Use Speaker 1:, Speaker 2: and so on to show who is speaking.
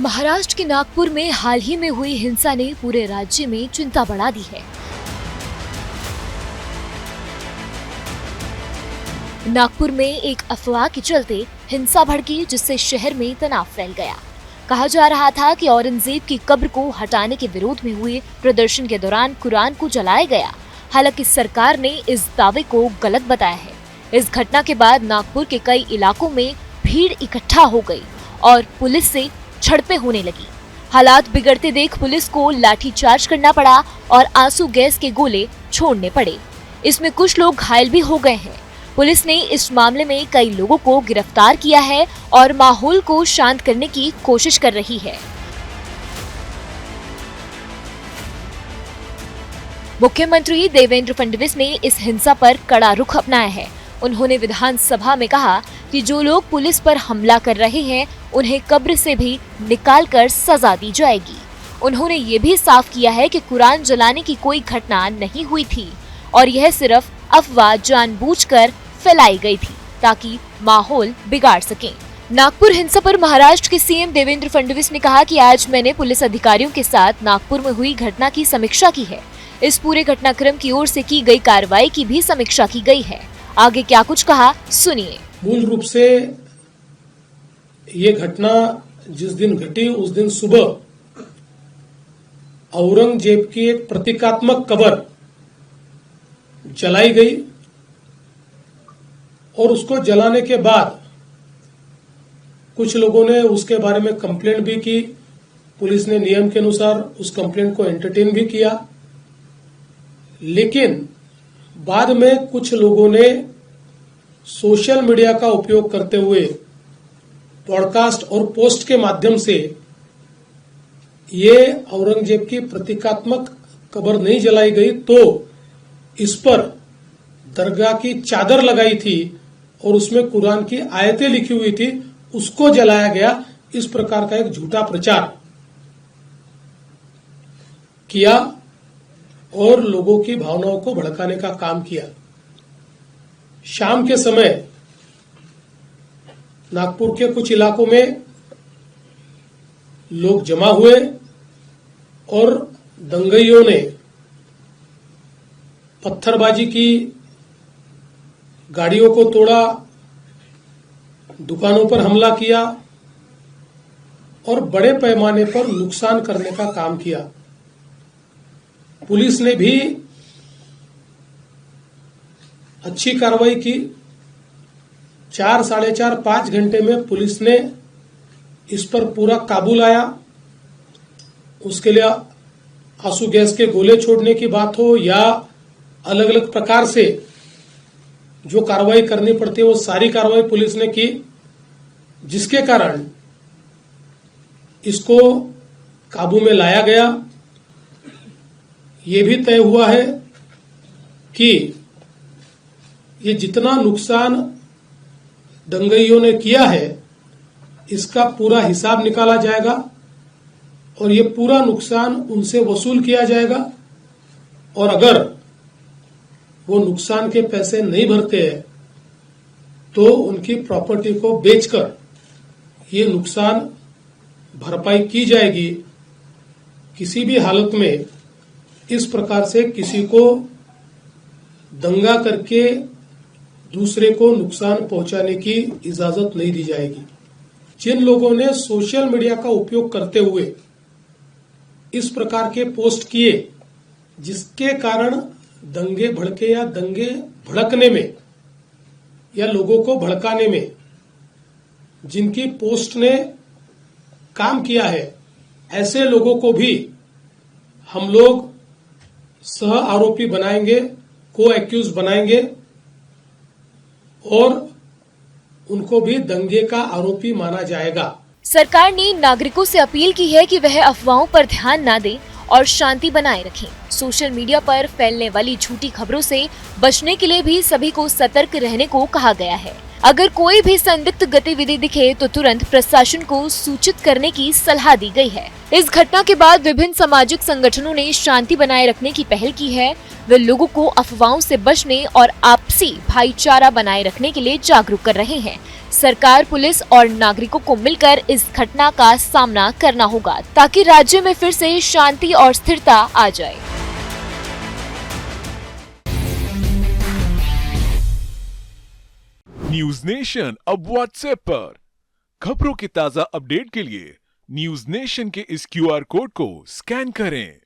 Speaker 1: महाराष्ट्र के नागपुर में हाल ही में हुई हिंसा ने पूरे राज्य में चिंता बढ़ा दी है। नागपुर में एक अफवाह के चलते हिंसा भड़की, जिससे शहर में तनाव फैल गया। कहा जा रहा था कि औरंगजेब की कब्र को हटाने के विरोध में हुए प्रदर्शन के दौरान कुरान को जलाया गया। हालांकि सरकार ने इस दावे को गलत बताया है। इस घटना के बाद नागपुर के कई इलाकों में भीड़ इकट्ठा हो गई और पुलिस से झड़पें होने लगी। हालात बिगड़ते देख पुलिस को लाठीचार्ज करना पड़ा और आंसू गैस के गोले छोड़ने पड़े। इसमें कुछ लोग घायल भी हो गए हैं। पुलिस ने इस मामले में कई लोगों को गिरफ्तार किया है और माहौल को शांत करने की कोशिश कर रही है। मुख्यमंत्री देवेंद्र फडणवीस ने इस हिंसा पर कड़ा रुख अपनाया है। उन्होंने विधानसभा में कहा कि जो लोग पुलिस पर हमला कर रहे हैं उन्हें कब्र से भी निकालकर सजा दी जाएगी। उन्होंने ये भी साफ किया है कि कुरान जलाने की कोई घटना नहीं हुई थी और यह सिर्फ अफवाह जानबूझकर फैलाई गई थी ताकि माहौल बिगाड़ सके। नागपुर हिंसा पर महाराष्ट्र के सीएम देवेंद्र फडणवीस ने कहा कि आज मैंने पुलिस अधिकारियों के साथ नागपुर में हुई घटना की समीक्षा की है। इस पूरे घटनाक्रम की ओर से की गई कार्रवाई की भी समीक्षा की गई है। आगे क्या कुछ कहा, सुनिए।
Speaker 2: मूल रूप से ये घटना जिस दिन घटी उस दिन सुबह औरंगजेब की एक प्रतीकात्मक कब्र जलाई गई और उसको जलाने के बाद कुछ लोगों ने उसके बारे में कंप्लेंट भी की। पुलिस ने नियम के अनुसार उस कंप्लेंट को एंटरटेन भी किया, लेकिन बाद में कुछ लोगों ने सोशल मीडिया का उपयोग करते हुए पॉडकास्ट और पोस्ट के माध्यम से ये औरंगजेब की प्रतीकात्मक कब्र नहीं जलाई गई तो इस पर दरगाह की चादर लगाई थी और उसमें कुरान की आयतें लिखी हुई थी, उसको जलाया गया। इस प्रकार का एक झूठा प्रचार किया और लोगों की भावनाओं को भड़काने का काम किया। शाम के समय नागपुर के कुछ इलाकों में लोग जमा हुए और दंगइयों ने पत्थरबाजी की, गाड़ियों को तोड़ा, दुकानों पर हमला किया और बड़े पैमाने पर नुकसान करने का काम किया। पुलिस ने भी अच्छी कार्रवाई की। 4, साढ़े 4, 5 घंटे में पुलिस ने इस पर पूरा काबू लाया। उसके लिए आंसू गैस के गोले छोड़ने की बात हो या अलग अलग प्रकार से जो कार्रवाई करनी पड़ती है वो सारी कार्रवाई पुलिस ने की, जिसके कारण इसको काबू में लाया गया। ये भी तय हुआ है कि ये जितना नुकसान दंगइयों ने किया है इसका पूरा हिसाब निकाला जाएगा और ये पूरा नुकसान उनसे वसूल किया जाएगा और अगर वो नुकसान के पैसे नहीं भरते हैं तो उनकी प्रॉपर्टी को बेचकर ये नुकसान भरपाई की जाएगी। किसी भी हालत में इस प्रकार से किसी को दंगा करके दूसरे को नुकसान पहुंचाने की इजाजत नहीं दी जाएगी। जिन लोगों ने सोशल मीडिया का उपयोग करते हुए इस प्रकार के पोस्ट किए जिसके कारण दंगे भड़के या दंगे भड़कने में या लोगों को भड़काने में जिनकी पोस्ट ने काम किया है, ऐसे लोगों को भी हम लोग सह आरोपी बनाएंगे, को एक्यूज बनाएंगे और उनको भी दंगे का आरोपी माना जाएगा।
Speaker 1: सरकार ने नागरिकों से अपील की है कि वह अफवाहों पर ध्यान न दें और शांति बनाए रखें। सोशल मीडिया पर फैलने वाली झूठी खबरों से बचने के लिए भी सभी को सतर्क रहने को कहा गया है। अगर कोई भी संदिग्ध गतिविधि दिखे तो तुरंत प्रशासन को सूचित करने की सलाह दी गई है। इस घटना के बाद विभिन्न सामाजिक संगठनों ने शांति बनाए रखने की पहल की है। वे लोगों को अफवाहों से बचने और आपसी भाईचारा बनाए रखने के लिए जागरूक कर रहे हैं। सरकार, पुलिस और नागरिकों को मिलकर इस घटना का सामना करना होगा ताकि राज्य में फिर से शांति और स्थिरता आ जाए।
Speaker 3: न्यूज नेशन अब व्हाट्सएप पर खबरों के ताजा अपडेट के लिए न्यूज नेशन के इस QR कोड को स्कैन करें।